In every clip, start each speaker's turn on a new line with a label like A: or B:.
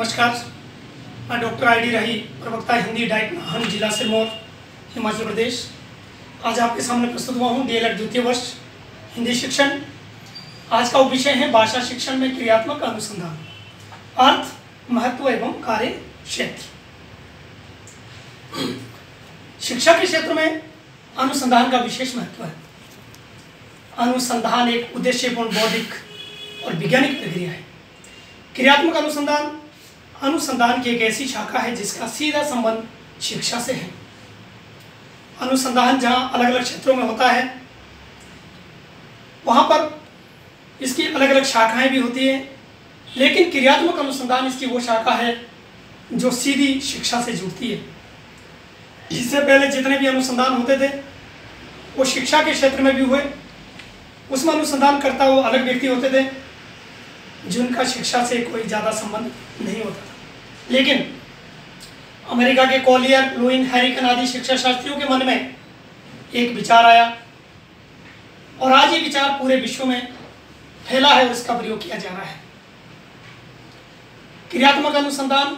A: नमस्कार, मैं doctor I D रही, प्रवक्ता हिंदी डाइट नाहन, जिला सिरमौर, हिमाचल प्रदेश। आज आपके सामने प्रस्तुत हुआ हूँ DLED द्वितीय वर्ष हिंदी शिक्षण। आज का विषय है भाषा शिक्षण में क्रियात्मक अनुसंधान, अर्थ, महत्व एवं कार्य क्षेत्र। शिक्षा के क्षेत्र में अनुसंधान का विशेष महत्व है। अनुसंधान एक उद्देश्यपूर्ण बौद्धिक और वैज्ञानिक प्रक्रिया है। क्रियात्मक अनुसंधान अनुसंधान की एक ऐसी शाखा है जिसका सीधा संबंध शिक्षा से है। अनुसंधान जहाँ अलग अलग क्षेत्रों में होता है, वहाँ पर इसकी अलग अलग शाखाएं भी होती हैं, लेकिन क्रियात्मक अनुसंधान इसकी वो शाखा है जो सीधी शिक्षा से जुड़ती है। इससे पहले जितने भी अनुसंधान होते थे वो शिक्षा के क्षेत्र में भी हुए। उसमें अनुसंधान करता वो अलग व्यक्ति होते थे जिनका शिक्षा से कोई ज़्यादा संबंध नहीं होता था। लेकिन अमेरिका के कॉलियर, लुईन, हैरिकन आदि शिक्षा शास्त्रियों के मन में एक विचार आया और आज ये विचार पूरे विश्व में फैला है और इसका प्रयोग किया जा रहा है। क्रियात्मक अनुसंधान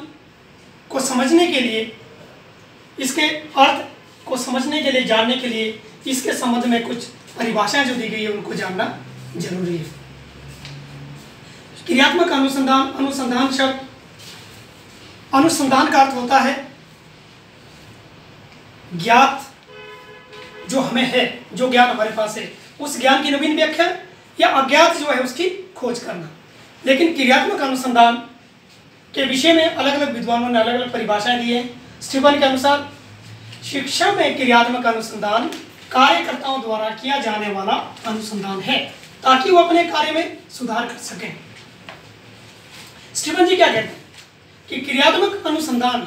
A: को समझने के लिए, इसके अर्थ को समझने के लिए, जानने के लिए इसके संबंध में कुछ परिभाषाएं जो दी गई है उनको जानना जरूरी है। क्रियात्मक अनुसंधान, अनुसंधान शब्द, अनुसंधान का अर्थ होता है ज्ञात जो हमें है, जो ज्ञान हमारे पास है, उस ज्ञान की नवीन व्याख्या या अज्ञात जो है उसकी खोज करना। लेकिन क्रियात्मक अनुसंधान के विषय में अलग अलग विद्वानों ने अलग अलग परिभाषाएं दी हैं। स्टीफन के अनुसार शिक्षा में क्रियात्मक अनुसंधान कार्यकर्ताओं द्वारा किया जाने वाला अनुसंधान है ताकि वो अपने कार्य में सुधार कर सकें। स्टीफन जी क्या कहते हैं कि क्रियात्मक अनुसंधान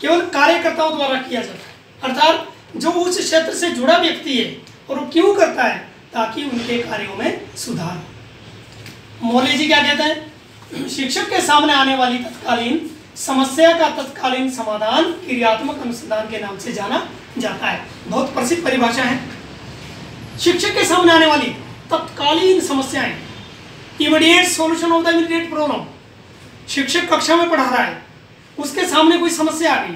A: केवल कार्यकर्ताओं द्वारा किया जाता है, अर्थात जो उस क्षेत्र से जुड़ा व्यक्ति है, और वो क्यों करता है? ताकि उनके कार्यों में सुधार हो। मोले जी क्या कहते हैं? शिक्षक के सामने आने वाली तत्कालीन समस्या का तत्कालीन समाधान क्रियात्मक अनुसंधान के नाम से जाना जाता है। बहुत प्रसिद्ध परिभाषा है। शिक्षक के सामने आने वाली तत्कालीन समस्याएं, immediate solution of the immediate problem. शिक्षक कक्षा में पढ़ा रहा है, उसके सामने कोई समस्या आ गई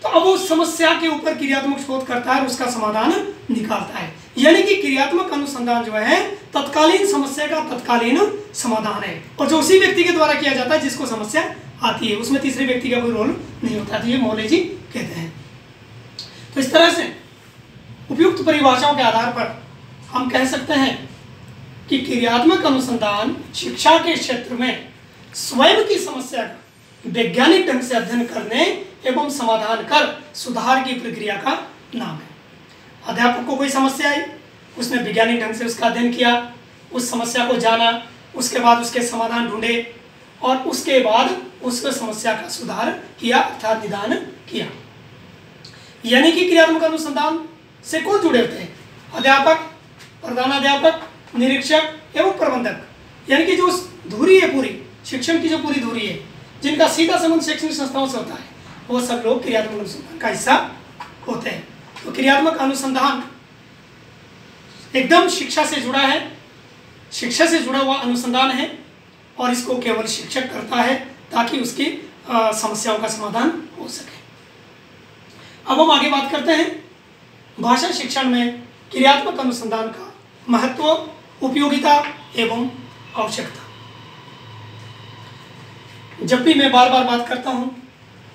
A: तो अब उस समस्या के ऊपर क्रियात्मक शोध करता है और उसका समाधान निकालता है। यानी कि क्रियात्मक अनुसंधान जो है तत्कालीन समस्या का तत्कालीन समाधान है, और जो उसी व्यक्ति के द्वारा किया जाता है जिसको समस्या आती है, उसमें तीसरे व्यक्ति का कोई रोल नहीं होता। तो ये मोले जी कहते हैं। तो इस तरह से उपयुक्त परिभाषाओं के आधार पर हम कह सकते हैं कि क्रियात्मक अनुसंधान शिक्षा के क्षेत्र में स्वयं की समस्या का वैज्ञानिक ढंग से अध्ययन करने एवं समाधान कर सुधार की प्रक्रिया का नाम है। अध्यापक को कोई समस्या आई, उसने वैज्ञानिक ढंग से उसका अध्ययन किया, उस समस्या को जाना, उसके बाद उसके समाधान ढूंढे और उसके बाद उस समस्या का सुधार किया अर्थात निदान किया। यानी कि क्रियात्मक अनुसंधान से कौन जुड़े होते हैं? अध्यापक, प्रधानाध्यापक, निरीक्षक एवं प्रबंधक। यानी कि जो धुरी है पूरी शिक्षण की, जो पूरी धुरी है, जिनका सीधा संबंध शैक्षणिक संस्थाओं से होता है, वो सब लोग क्रियात्मक अनुसंधान का हिस्सा होते हैं। तो क्रियात्मक अनुसंधान एकदम शिक्षा से जुड़ा है, शिक्षा से जुड़ा हुआ अनुसंधान है और इसको केवल शिक्षक करता है ताकि उसकी समस्याओं का समाधान हो सके। अब हम आगे बात करते हैं भाषा शिक्षण में क्रियात्मक अनुसंधान का महत्व, उपयोगिता एवं आवश्यकता। जब भी मैं बार बार बात करता हूं,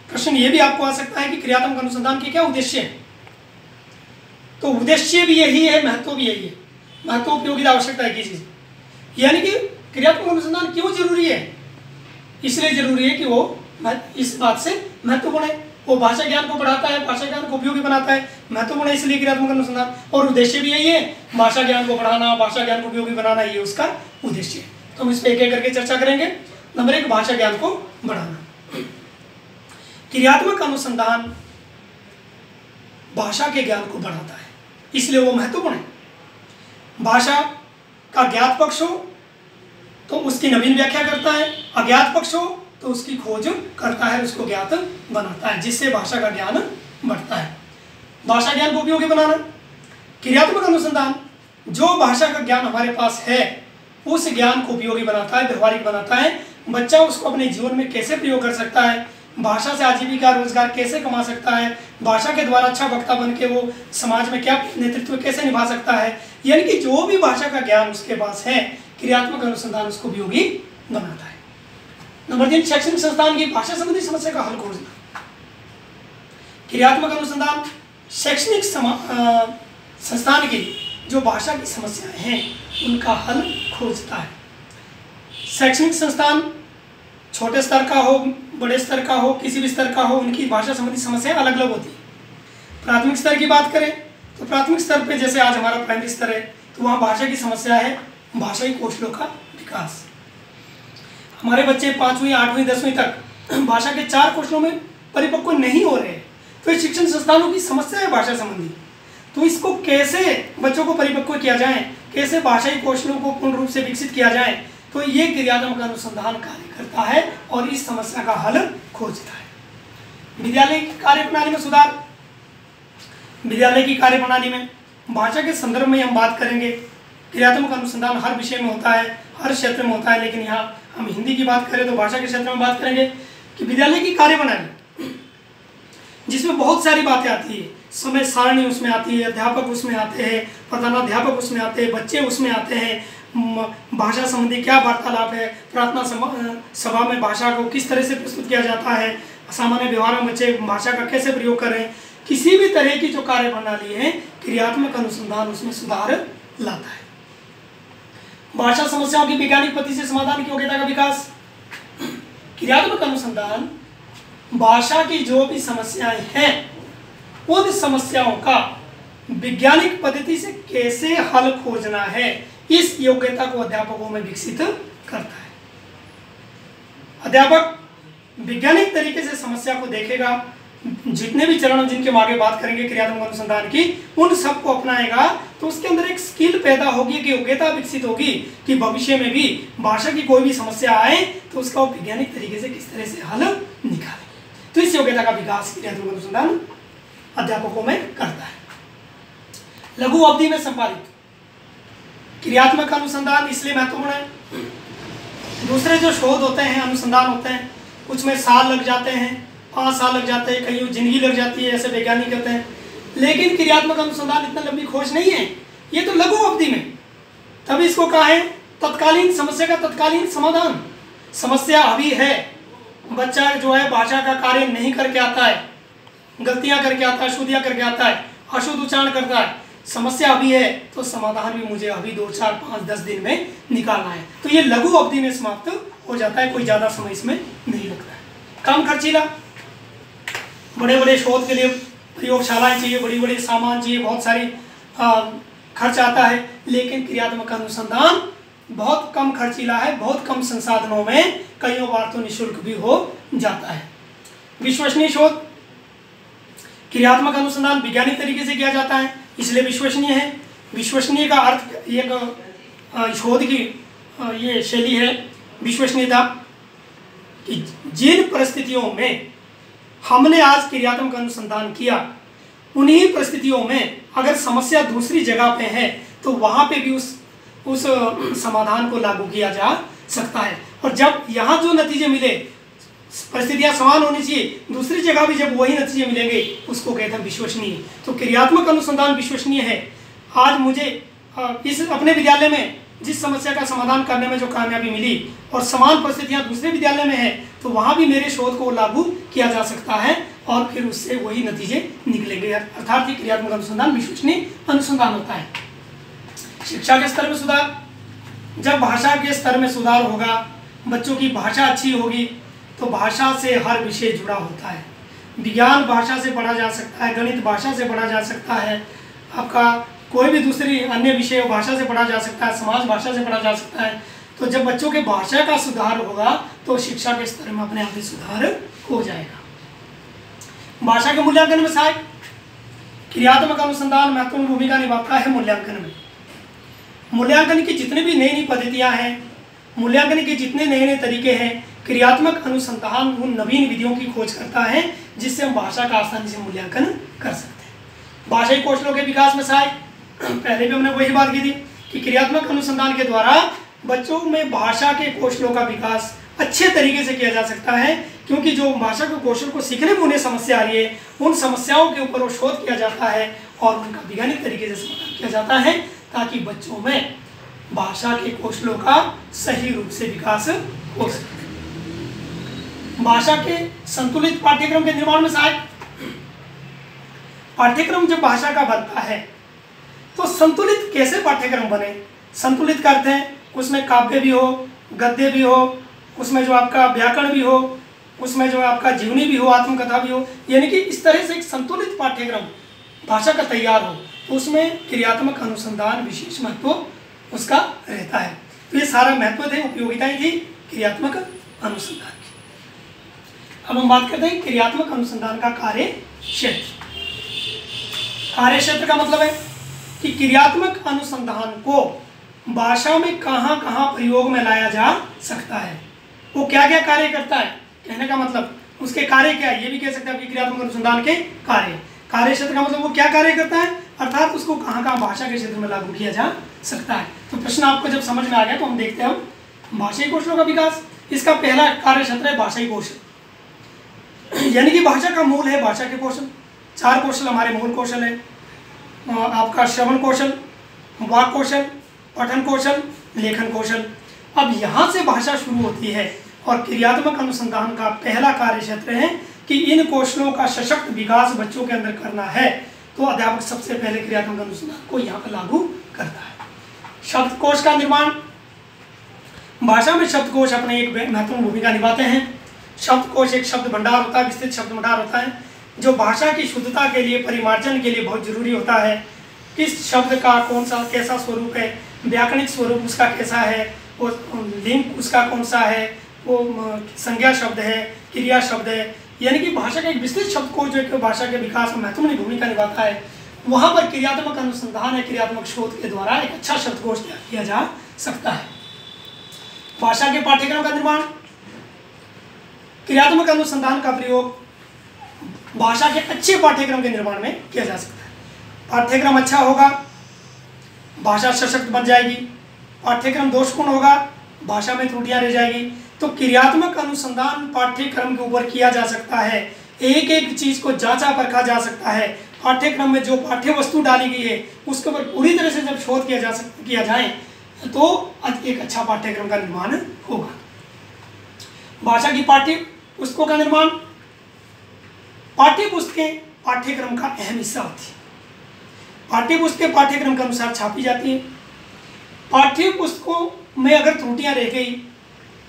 A: प्रश्न ये भी आपको आ सकता है कि क्रियात्मक अनुसंधान के क्या उद्देश्य है? तो उद्देश्य भी यही है, महत्व भी यही है। महत्व, उपयोगिता, आवश्यकता एक ही चीज। यानी कि क्रियात्मक अनुसंधान क्यों जरूरी है? इसलिए जरूरी है कि वो इस बात से महत्वपूर्ण है, वो भाषा ज्ञान को बढ़ाता है, भाषा ज्ञान को उपयोगी बनाता है, महत्वपूर्ण है, इसलिए क्रियात्मक अनुसंधान। और उद्देश्य भी यही है, भाषा ज्ञान को बढ़ाना, भाषा ज्ञान को उपयोगी बनाना, ये उसका उद्देश्य है। तो हम इस पर एक एक करके चर्चा करेंगे। नंबर 1, भाषा ज्ञान को बढ़ाना। क्रियात्मक अनुसंधान भाषा के ज्ञान को बढ़ाता है, इसलिए वो महत्वपूर्ण है। भाषा का ज्ञात पक्ष हो तो उसकी नवीन व्याख्या करता है, अज्ञात पक्ष हो तो उसकी खोज करता है, उसको ज्ञात बनाता है, जिससे भाषा का ज्ञान बढ़ता है। भाषा ज्ञान को उपयोगी बनाना। क्रियात्मक अनुसंधान जो भाषा का ज्ञान हमारे पास है उस ज्ञान को उपयोगी बनाता है, व्यवहारिक बनाता है, बच्चा उसको अपने जीवन में कैसे प्रयोग कर सकता है, भाषा से आजीविका रोजगार कैसे कमा सकता है, भाषा के द्वारा अच्छा वक्ता बन के वो समाज में क्या नेतृत्व कैसे निभा सकता है, यानी कि जो भी भाषा का ज्ञान उसके पास है, क्रियात्मक अनुसंधान उसको उपयोगी बनाता है। नंबर 3, शैक्षणिक संस्थान की भाषा संबंधी समस्या का हल खोजना। क्रियात्मक अनुसंधान शैक्षणिक संस्थान की जो भाषा की समस्याएं हैं उनका हल खोजता है। शैक्षणिक संस्थान छोटे स्तर का हो, बड़े स्तर का हो, किसी भी स्तर का हो, उनकी भाषा संबंधी समस्याएं अलग अलग होती है। प्राथमिक स्तर की बात करें तो प्राथमिक स्तर पे जैसे आज हमारा प्राइमरी स्तर है तो वहाँ भाषा की समस्या है भाषाई कौशलों का विकास। हमारे बच्चे 5वीं 8वीं 10वीं तक भाषा के 4 कौशलों में परिपक्व नहीं हो रहे, तो ये शिक्षण संस्थानों की समस्या है भाषा संबंधी। तो इसको कैसे बच्चों को परिपक्व किया जाए, कैसे भाषाई कौशलों को पूर्ण रूप से विकसित किया जाए, तो ये क्रियात्मक अनुसंधान कार्य करता है और इस समस्या का हल खोजता है। विद्यालय की कार्यप्रणाली में सुधार। विद्यालय की कार्यप्रणाली में भाषा के संदर्भ में हम बात करेंगे। क्रियात्मक अनुसंधान हर विषय में होता है, हर क्षेत्र में होता है, लेकिन यहाँ हम हिंदी की बात करें तो भाषा के क्षेत्र में बात करेंगे कि विद्यालय की कार्यप्रणाली जिसमें बहुत सारी बातें आती है, समय सारणी उसमें आती है, अध्यापक उसमें आते हैं, प्रधानाध्यापक उसमें आते हैं, बच्चे उसमें आते हैं, भाषा संबंधी क्या वार्तालाप है, प्रार्थना सभा में भाषा को किस तरह से प्रस्तुत किया जाता है, सामान्य व्यवहार में बच्चे भाषा का कैसे प्रयोग करें, किसी भी तरह की जो कार्यप्रणाली है क्रियात्मक अनुसंधान उसमें सुधार लाता है। भाषा समस्याओं की वैज्ञानिक पद्धति से समाधान की योग्यता का विकास। क्रियात्मक अनुसंधान भाषा की जो भी समस्याएं हैं उन समस्याओं का वैज्ञानिक पद्धति से कैसे हल खोजना है, इस योग्यता को अध्यापकों में विकसित करता है। अध्यापक वैज्ञानिक तरीके से समस्या को देखेगा, जितने भी चरण जिनके आगे बात करेंगे क्रियात्मक अनुसंधान की, उन सबको अपनाएगा तो उसके अंदर एक स्किल पैदा होगी, कि योग्यता विकसित होगी कि भविष्य में भी भाषा की कोई भी समस्या आए तो उसका वैज्ञानिक तरीके से किस तरह से हल निकाले। तो इस योग्यता का विकास क्रियात्मक अनुसंधान अध्यापकों में करता है। लघु अवधि में संपादित क्रियात्मक अनुसंधान इसलिए महत्वपूर्ण है, दूसरे जो शोध होते हैं, अनुसंधान होते हैं, कुछ में साल लग जाते हैं, 5 साल लग जाते हैं, कहीं जिंदगी लग जाती है, ऐसे वैज्ञानिक कहते हैं। लेकिन क्रियात्मक अनुसंधान इतना लंबी खोज नहीं है, ये तो लघु अवधि में, तभी इसको कहा है तत्कालीन समस्या का तत्कालीन समाधान। समस्या अभी है, बच्चा जो है भाषा का कार्य नहीं करके आता है, गलतियां करके आता है, अशुद्धियां करके आता है, अशुद्ध उच्चारण करता है, समस्या अभी है तो समाधान भी मुझे अभी 2, 4, 5, 10 दिन में निकालना है। तो ये लघु अवधि में समाप्त हो जाता है, कोई ज़्यादा समय इसमें नहीं लगता है। कम खर्चीला, बड़े बड़े शोध के लिए प्रयोगशालाएं चाहिए, बड़ी बड़ी सामान चाहिए, बहुत सारी खर्च आता है, लेकिन क्रियात्मक अनुसंधान बहुत कम खर्चीला है, बहुत कम संसाधनों में कई बार तो निःशुल्क भी हो जाता है। विश्वसनीय शोध, क्रियात्मक अनुसंधान वैज्ञानिक तरीके से किया जाता है इसलिए विश्वसनीय है। विश्वसनीय का अर्थ एक शोध की ये शैली है विश्वसनीयता, कि जिन परिस्थितियों में हमने आज क्रियात्मक अनुसंधान किया उन्हीं परिस्थितियों में अगर समस्या दूसरी जगह पे है तो वहाँ पे भी उस समाधान को लागू किया जा सकता है। और जब यहाँ जो नतीजे मिले, परिस्थितियाँ समान होनी चाहिए, दूसरी जगह भी जब वही नतीजे मिलेंगे उसको कहते हैं विश्वसनीय। तो क्रियात्मक अनुसंधान विश्वसनीय है। आज मुझे इस अपने विद्यालय में जिस समस्या का समाधान करने में जो कामयाबी मिली और समान परिस्थितियाँ दूसरे विद्यालय में है तो वहाँ भी मेरे शोध को लागू किया जा सकता है और फिर उससे वही नतीजे निकलेंगे, अर्थात ये क्रियात्मक अनुसंधान विश्वसनीय अनुसंधान होता है। शिक्षा के स्तर में सुधार, जब भाषा के स्तर में सुधार होगा, बच्चों की भाषा अच्छी होगी तो भाषा से हर विषय जुड़ा होता है। विज्ञान भाषा से पढ़ा जा सकता है, गणित भाषा से पढ़ा जा सकता है, आपका कोई भी दूसरी अन्य विषय भाषा से पढ़ा जा सकता है, समाज भाषा से पढ़ा जा सकता है। तो जब बच्चों के भाषा का सुधार होगा तो शिक्षा के स्तर में अपने आप ही सुधार हो जाएगा। भाषा के मूल्यांकन में सहायक, क्रियात्मक अनुसंधान महत्वपूर्ण भूमिका निभाता है मूल्यांकन में। मूल्यांकन की जितनी भी नई नई पद्धतियाँ हैं, मूल्यांकन के जितने नए नए तरीके हैं, क्रियात्मक अनुसंधान उन नवीन विधियों की खोज करता है जिससे हम भाषा का आसानी से मूल्यांकन कर सकते हैं। भाषाई कौशलों के विकास में सहायक, पहले भी हमने वही बात की थी कि क्रियात्मक अनुसंधान के द्वारा बच्चों में भाषा के कौशलों का विकास अच्छे तरीके से किया जा सकता है, क्योंकि जो भाषा के कौशल को सीखने में उन्हें समस्या आ रही है, उन समस्याओं के ऊपर वो शोध किया जाता है और उनका वैज्ञानिक तरीके से समाधान किया जाता है, ताकि बच्चों में भाषा के कौशलों का सही रूप से विकास हो सके। भाषा के संतुलित पाठ्यक्रम के निर्माण में सहायक पाठ्यक्रम जब भाषा का बनता है तो संतुलित कैसे पाठ्यक्रम बने? संतुलित करते हैं उसमें काव्य भी हो, गद्य भी हो, उसमें जो आपका व्याकरण भी हो, उसमें जो आपका जीवनी भी हो, आत्मकथा भी हो, यानी कि इस तरह से एक संतुलित पाठ्यक्रम भाषा का तैयार हो, तो उसमें क्रियात्मक अनुसंधान विशेष महत्व उसका रहता है। तो ये सारा महत्व थे, उपयोगिताएं थी क्रियात्मक अनुसंधान की। अब हम बात करते हैं क्रियात्मक अनुसंधान का कार्य क्षेत्र। कार्य क्षेत्र का मतलब है कि क्रियात्मक अनुसंधान को भाषा में कहाँ कहाँ प्रयोग में लाया जा सकता है, वो क्या क्या कार्य करता है। कहने का मतलब उसके कार्य क्या है, ये भी कह सकते हैं कि क्रियात्मक अनुसंधान के कार्य क्षेत्र का मतलब वो क्या कार्य करता है, अर्थात उसको कहाँ कहाँ भाषा के क्षेत्र में लागू किया जा सकता है। तो प्रश्न आपको जब समझ में आ गया तो हम देखते हैं हम भाषाई कौशलों का विकास। इसका पहला कार्य क्षेत्र है भाषाई कौशल, यानी कि भाषा का मूल है भाषा के कौशल। 4 कौशल हमारे मूल कौशल है, आपका श्रवण कौशल, वाक कौशल, पठन कौशल, लेखन कौशल। अब यहाँ से भाषा शुरू होती है और क्रियात्मक अनुसंधान का पहला कार्य क्षेत्र है कि इन कौशलों का सशक्त विकास बच्चों के अंदर करना है, तो अध्यापक सबसे पहले क्रियात्मक अनुसंधान को यहाँ पर लागू करता है। शब्दकोश का निर्माण, भाषा में शब्दकोश अपने एक महत्वपूर्ण भूमिका निभाते हैं। शब्दकोश एक शब्द भंडार होता है, विस्तृत शब्द भंडार होता है, जो भाषा की शुद्धता के लिए, परिमार्जन के लिए बहुत जरूरी होता है। किस शब्द का कौन सा कैसा स्वरूप है, व्याकरणिक स्वरूप उसका कैसा है, वो लिंग उसका कौन सा है, वो संज्ञा शब्द है, क्रिया शब्द है, यानी कि भाषा का एक विस्तृत शब्दकोश जो एक भाषा के विकास में महत्वपूर्ण भूमिका निभाता है। वहाँ पर क्रियात्मक अनुसंधान या क्रियात्मक शोध के द्वारा एक अच्छा शब्दकोश तैयार किया जा सकता है। भाषा के पाठ्यक्रम का निर्माण, क्रियात्मक अनुसंधान का प्रयोग भाषा के अच्छे पाठ्यक्रम के निर्माण में किया जा सकता है। पाठ्यक्रम अच्छा होगा, भाषा सशक्त बन जाएगी। पाठ्यक्रम दोषपूर्ण होगा, भाषा में त्रुटियां रह जाएगी। तो क्रियात्मक अनुसंधान पाठ्यक्रम के ऊपर किया जा सकता है, एक एक चीज को जांचा परखा जा सकता है। पाठ्यक्रम में जो पाठ्य वस्तु डाली गई है उसके ऊपर पूरी तरह से जब शोध किया जाए तो एक अच्छा पाठ्यक्रम का निर्माण होगा। भाषा की पाठ्य पुस्तकों का निर्माण, पाठ्य पुस्तकें पाठ्यक्रम का अहम हिस्सा होती है। पाठ्य पुस्तकें पाठ्यक्रम के अनुसार छापी जाती हैं। पाठ्य पुस्तकों में अगर त्रुटियां रह गई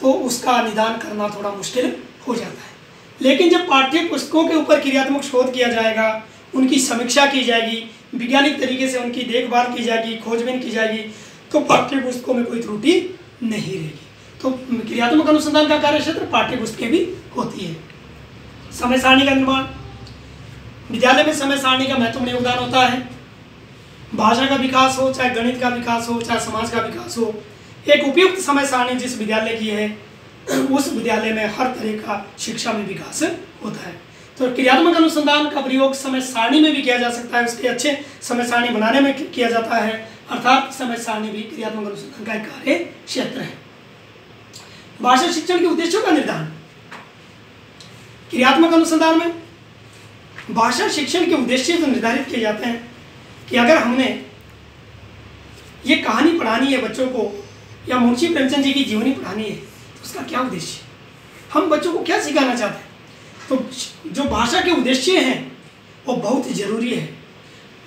A: तो उसका निदान करना थोड़ा मुश्किल हो जाता है, लेकिन जब पाठ्य पुस्तकों के ऊपर क्रियात्मक शोध किया जाएगा, उनकी समीक्षा की जाएगी, वैज्ञानिक तरीके से उनकी देखभाल की जाएगी, खोजबीन की जाएगी, तो पाठ्य पुस्तकों में कोई त्रुटि नहीं रहेगी। तो क्रियात्मक अनुसंधान का कार्य क्षेत्र पाठ्य पुस्तकें भी होती है। समय सारणी का निर्माण, विद्यालय में समय सारणी का महत्वपूर्ण योगदान होता है। भाषा का विकास हो, चाहे गणित का विकास हो, चाहे समाज का विकास हो, एक उपयुक्त समय सारणी जिस विद्यालय की है उस विद्यालय में हर तरह का शिक्षा में विकास होता है। तो क्रियात्मक अनुसंधान का प्रयोग समय सारणी में भी किया जा सकता है, उसके अच्छे समय सारणी बनाने में किया जाता है, अर्थात समय सारणी भी क्रियात्मक अनुसंधान का एक कार्य क्षेत्र है। भाषा शिक्षण के उद्देश्यों का निर्धारण, क्रियात्मक अनुसंधान में भाषा शिक्षण के उद्देश्य तो निर्धारित किए जाते हैं कि अगर हमने ये कहानी पढ़ानी है बच्चों को या मुंशी प्रेमचंद जी की जीवनी पढ़ानी है तो उसका क्या उद्देश्य, हम बच्चों को क्या सिखाना चाहते हैं। तो जो भाषा के उद्देश्य हैं वो बहुत जरूरी है,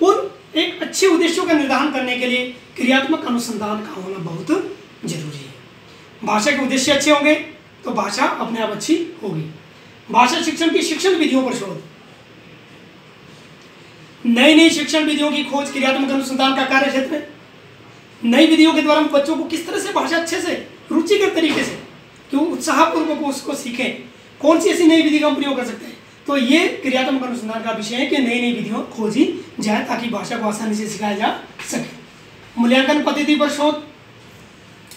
A: और एक अच्छे उद्देश्यों का निर्धारण करने के लिए क्रियात्मक अनुसंधान का होना बहुत जरूरी है। भाषा के उद्देश्य अच्छे होंगे तो भाषा अपने आप अच्छी होगी। भाषा शिक्षण की शिक्षण विधियों पर शोध, नई नई शिक्षण विधियों की खोज क्रियात्मक अनुसंधान का कार्य क्षेत्र है। नई विधियों के द्वारा हम बच्चों को किस तरह से भाषा अच्छे से रुचिकर तरीके से क्यों उत्साहपूर्वक उसको सीखें, कौन सी ऐसी नई विधि का हम प्रयोग कर सकते हैं, तो ये क्रियात्मक अनुसंधान का विषय है कि नई नई विधियों खोजी जाए ताकि भाषा को आसानी से सिखाया जा सके। मूल्यांकन पद्धति पर शोध,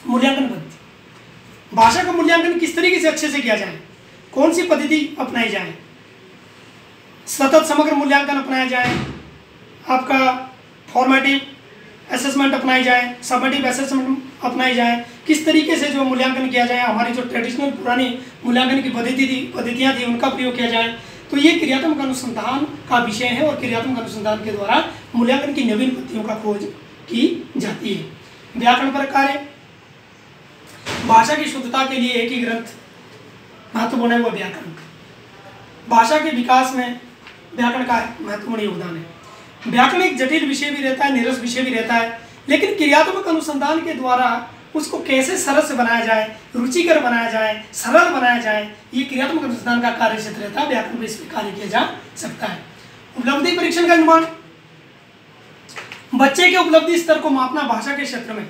A: मूल्यांकन पद्धति, भाषा का मूल्यांकन किस तरीके से अच्छे से किया जाए, कौन सी पद्धति अपनाई जाए, सतत समग्र मूल्यांकन अपनाया जाए, आपका फॉर्मेटिव असेसमेंट अपनाई जाए, सबमेटिव असेसमेंट अपनाई जाएं, किस तरीके से जो मूल्यांकन किया जाए, हमारी जो ट्रेडिशनल पुरानी मूल्यांकन की पद्धतियाँ थी उनका प्रयोग किया जाए। तो ये क्रियात्मक अनुसंधान का विषय है और क्रियात्मक अनुसंधान के द्वारा मूल्यांकन की नवीन पद्धतियों का खोज की जाती है। व्याकरण पर कार्य, भाषा की शुद्धता के लिए एक ही ग्रंथ महत्वपूर्ण है, वो व्याकरण। भाषा के विकास में व्याकरण का महत्वपूर्ण योगदान है। व्याकरण एक जटिल विषय भी रहता है, निरस विषय भी रहता है, लेकिन क्रियात्मक अनुसंधान के द्वारा उसको कैसे सरल से बनाया जाए, रुचिकर बनाया जाए, सरल बनाया जाए, ये क्रियात्मक अनुसंधान का कार्य क्षेत्र रहता है। व्याकरण पर इस पर कार्य किया जा सकता है। उपलब्धि परीक्षण का निर्माण, बच्चे के उपलब्धि स्तर को मापना भाषा के क्षेत्र में,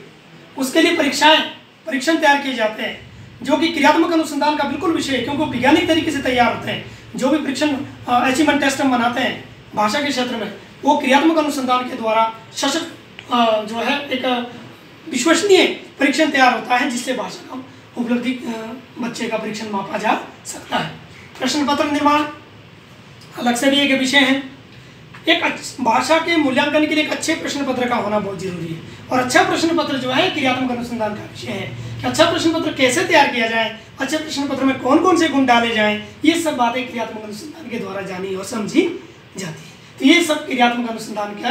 A: उसके लिए परीक्षण तैयार किए जाते हैं, जो कि क्रियात्मक अनुसंधान का बिल्कुल विषय है, क्योंकि वो वैज्ञानिक तरीके से तैयार होते हैं। जो भी परीक्षण अचीवमेंट टेस्ट हम बनाते हैं भाषा के क्षेत्र में, वो क्रियात्मक अनुसंधान के द्वारा सशक्त जो है एक विश्वसनीय परीक्षण तैयार होता है, जिससे भाषा का उपलब्धि बच्चे का परीक्षण मापा जा सकता है। प्रश्न पत्र निर्माण अलग से भी एक विषय है। एक भाषा के मूल्यांकन के लिए एक अच्छे प्रश्न पत्र का होना बहुत जरूरी है, और अच्छा प्रश्न पत्र जो है क्रियात्मक अनुसंधान का विषय है कि अच्छा प्रश्न पत्र कैसे तैयार किया जाए, अच्छे प्रश्न पत्र में कौन कौन से गुण डाले जाएं, ये सब बातें क्रियात्मक अनुसंधान के द्वारा जानी और समझी जाती है। तो ये सब क्रियात्मक अनुसंधान का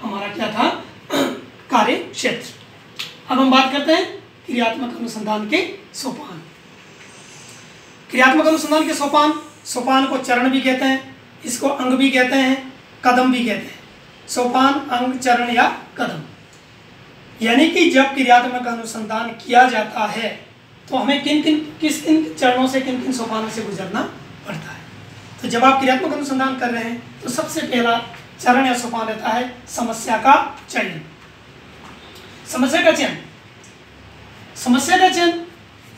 A: हमारा क्या था कार्य क्षेत्र। अब हम बात करते हैं क्रियात्मक अनुसंधान के सोपान। क्रियात्मक अनुसंधान के सोपान को चरण भी कहते हैं, इसको अंग भी कहते हैं, कदम भी कहते हैं। सोपान, अंग, चरण या कदम, यानी कि जब क्रियात्मक अनुसंधान किया जाता है तो हमें किस चरणों से, किन सोपानों से गुजरना पड़ता है। तो जब आप क्रियात्मक अनुसंधान कर रहे हैं तो सबसे पहला चरण या सोपान रहता है समस्या का चयन। समस्या का चयन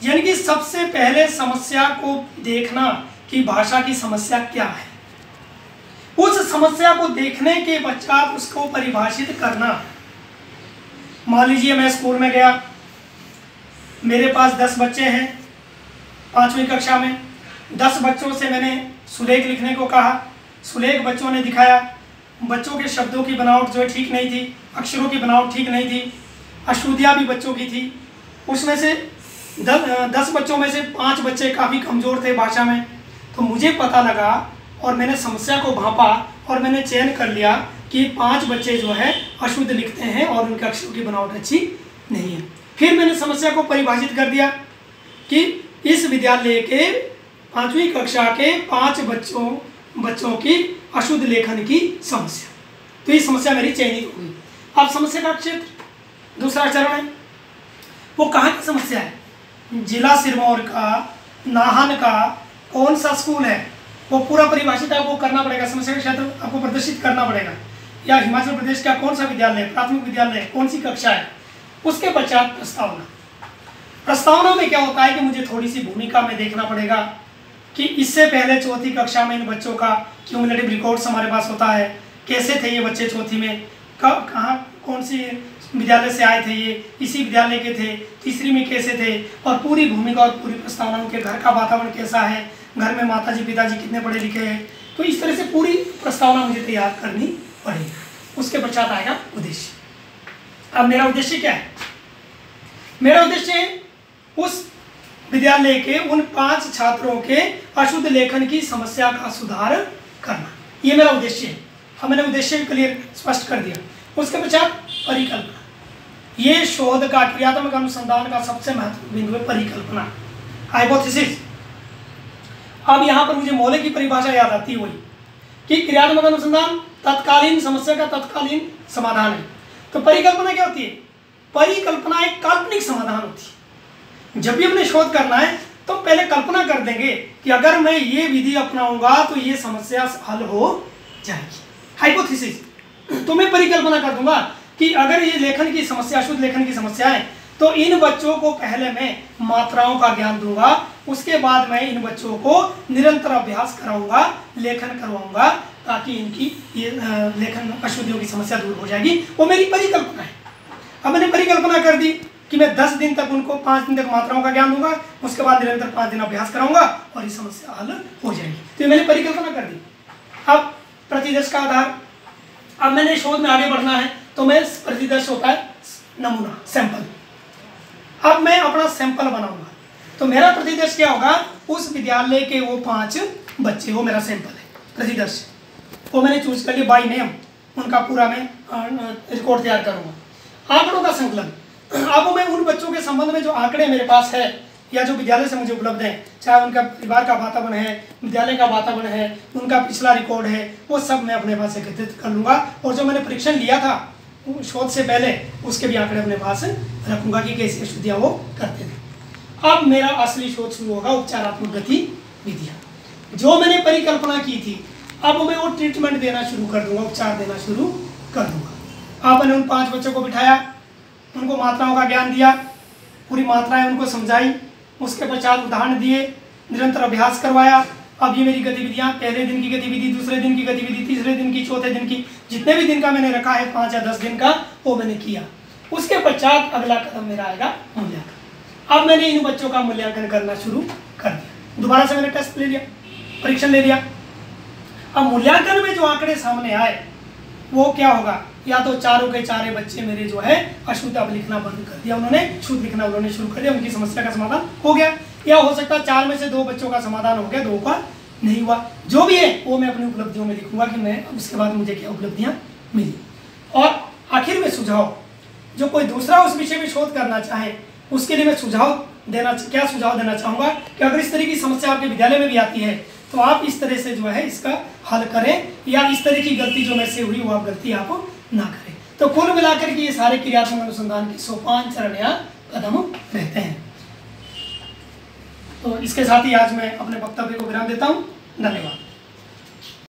A: यानी कि सबसे पहले समस्या को देखना कि भाषा की समस्या क्या है, उस समस्या को देखने के पश्चात उसको परिभाषित करना। मान लीजिए मैं स्कूल में गया, मेरे पास 10 बच्चे हैं 5वीं कक्षा में। 10 बच्चों से मैंने सुलेख लिखने को कहा, सुलेख बच्चों ने दिखाया। बच्चों के शब्दों की बनावट जो है ठीक नहीं थी, अक्षरों की बनावट ठीक नहीं थी, अशुद्धियाँ भी बच्चों की थी। उसमें से 10 बच्चों में से 5 बच्चे काफ़ी कमज़ोर थे भाषा में। तो मुझे पता लगा और मैंने समस्या को भांपा और मैंने चयन कर लिया कि 5 बच्चे जो है अशुद्ध लिखते हैं और उनके अक्षरों की बनावट अच्छी नहीं है। फिर मैंने समस्या को परिभाषित कर दिया कि इस विद्यालय के 5वीं कक्षा के 5 बच्चों की अशुद्ध लेखन की समस्या। तो ये समस्या मेरी चयनित हो गई। अब समस्या का क्षेत्र दूसरा चरण है, वो कहाँ की समस्या है, जिला सिरमौर का, नाहन का कौन सा स्कूल है, वो पूरा परिभाषित आपको करना पड़ेगा। समस्या का क्षेत्र आपको प्रदर्शित करना पड़ेगा। या हिमाचल प्रदेश का कौन सा विद्यालय है, प्राथमिक विद्यालय है, कौन सी कक्षा है। उसके पश्चात प्रस्तावना में क्या होता है कि मुझे थोड़ी सी भूमिका में देखना पड़ेगा कि इससे पहले 4वीं कक्षा में इन बच्चों का क्यूमुलेटिव रिकॉर्ड्स हमारे पास होता है, कैसे थे ये बच्चे 4वीं में, कहाँ कौन सी विद्यालय से आए थे, ये इसी विद्यालय के थे, 3री में कैसे थे, और पूरी भूमिका और पूरी प्रस्तावना, उनके घर का वातावरण कैसा है, घर में माताजी पिताजी कितने पढ़े लिखे हैं। तो इस तरह से पूरी प्रस्तावना मुझे तैयार करनी पड़ेगी। उसके पश्चात आएगा उद्देश्य। अब मेरा उद्देश्य क्या है, मेरा उद्देश्य उस विद्यालय के उन 5 छात्रों के अशुद्ध लेखन की समस्या का सुधार करना, ये मेरा उद्देश्य है। अब मैंने उद्देश्य क्लियर स्पष्ट कर दिया। उसके पश्चात परिकल्पना, ये शोध का क्रियात्मक अनुसंधान का सबसे महत्वपूर्ण बिंदु है, परिकल्पना, हाइपोथेसिस। अब यहाँ पर मुझे मौलिक की परिभाषा याद आती है, वही कि क्रियात्मक अनुसंधान तत्कालीन समस्या का तत्कालीन समाधान है। तो परिकल्पना क्या होती है, परिकल्पना एक काल्पनिक समाधान होती है। जब भी हमने शोध करना है तो पहले कल्पना कर देंगे कि अगर मैं ये विधि अपनाऊंगा तो ये समस्या हल हो जाएगी, हाइपोथेसिस। तो मैं परिकल्पना कर दूंगा कि अगर ये लेखन की समस्या, शुद्ध लेखन की समस्या है, तो इन बच्चों को पहले मैं मात्राओं का ज्ञान दूंगा, उसके बाद मैं इन बच्चों को निरंतर अभ्यास कराऊंगा, लेखन करवाऊंगा, ताकि इनकी ये लेखन अशुद्धियों की समस्या दूर हो जाएगी। वो मेरी परिकल्पना है। अब मैंने परिकल्पना कर दी कि मैं 10 दिन तक उनको 5 दिन तक मात्राओं का ज्ञान दूंगा, उसके बाद निरंतर 5 दिन अभ्यास कराऊंगा और ये समस्या हल हो जाएगी। तो ये मैंने परिकल्पना कर दी। अब प्रतिदर्श का आधार, अब मैंने शोध में आगे बढ़ना है तो मैं प्रतिदर्श होता है नमूना, सैंपल। अब मैं अपना सैंपल बनाऊंगा। तो मेरा प्रतिदर्श क्या होगा, उस विद्यालय के वो 5 बच्चे, वो मेरा सैंपल है प्रतिदर्श, वो मैंने चूज कर लिया बाय नेम, उनका पूरा मैं रिकॉर्ड तैयार करूंगा। आंकड़ों का संकलन, अब मैं उन बच्चों के संबंध में जो आंकड़े मेरे पास है या जो विद्यालय से मुझे उपलब्ध है, चाहे उनका परिवार का वातावरण है, विद्यालय का वातावरण है, उनका पिछला रिकॉर्ड है, वो सब मैं अपने पास एकत्रित कर लूँगा। और जो मैंने परीक्षण लिया था शोध से पहले, उसके भी आंकड़े अपने पास रखूँगा कि कैसी अशुद्धियाँ वो करते थे। अब मेरा असली शोध शुरू होगा, उपचारात्मक गतिविधियाँ। जो मैंने परिकल्पना की थी, अब मैं वो ट्रीटमेंट देना शुरू कर दूँगा, उपचार देना शुरू कर दूँगा। अब मैंने उन 5 बच्चों को बिठाया, उनको मात्राओं का ज्ञान दिया, पूरी मात्राएं उनको समझाई, उसके पश्चात उदाहरण दिए, निरंतर अभ्यास करवाया। अब ये मेरी गतिविधियाँ, पहले दिन की गतिविधि, दूसरे दिन की गतिविधि, तीसरे दिन की, चौथे दिन की, जितने भी दिन का मैंने रखा है 5 या 10 दिन का, वो मैंने किया। उसके पश्चात अगला कदम मेरा आएगा मूल्यांकन। अब मैंने इन बच्चों का मूल्यांकन करना शुरू कर दिया, दोबारा से मैंने टेस्ट ले लिया, परीक्षण ले लिया। अब मूल्यांकन में जो आंकड़े सामने आए वो क्या होगा, या तो चारों के चारे बच्चे मेरे जो है अशुद्ध अब लिखना बंद कर दिया, उन्होंने शुद्ध लिखना उन्होंने शुरू कर दिया, उनकी समस्या का समाधान हो गया। या हो सकता है 4 में से 2 बच्चों का समाधान हो गया, 2 का नहीं हुआ। जो भी है वो मैं अपनी उपलब्धियों में लिखूंगा कि मैं उसके बाद मुझे क्या उपलब्धियां मिली। और आखिर में सुझाव, जो कोई दूसरा उस विषय में शोध करना चाहे उसके लिए मैं सुझाव देना चाहूँगा कि अगर इस तरह की समस्या आपके विद्यालय में भी आती है तो आप इस तरह से जो है इसका हल करें, या इस तरह की गलती जो मेरे से हुई वो आप गलती आप ना करें। तो कुल मिलाकर के ये सारे क्रियात्मक अनुसंधान के सोपान, चरण या कदम रहते हैं। तो इसके साथ ही आज मैं अपने वक्तव्य को विराम देता हूँ। धन्यवाद।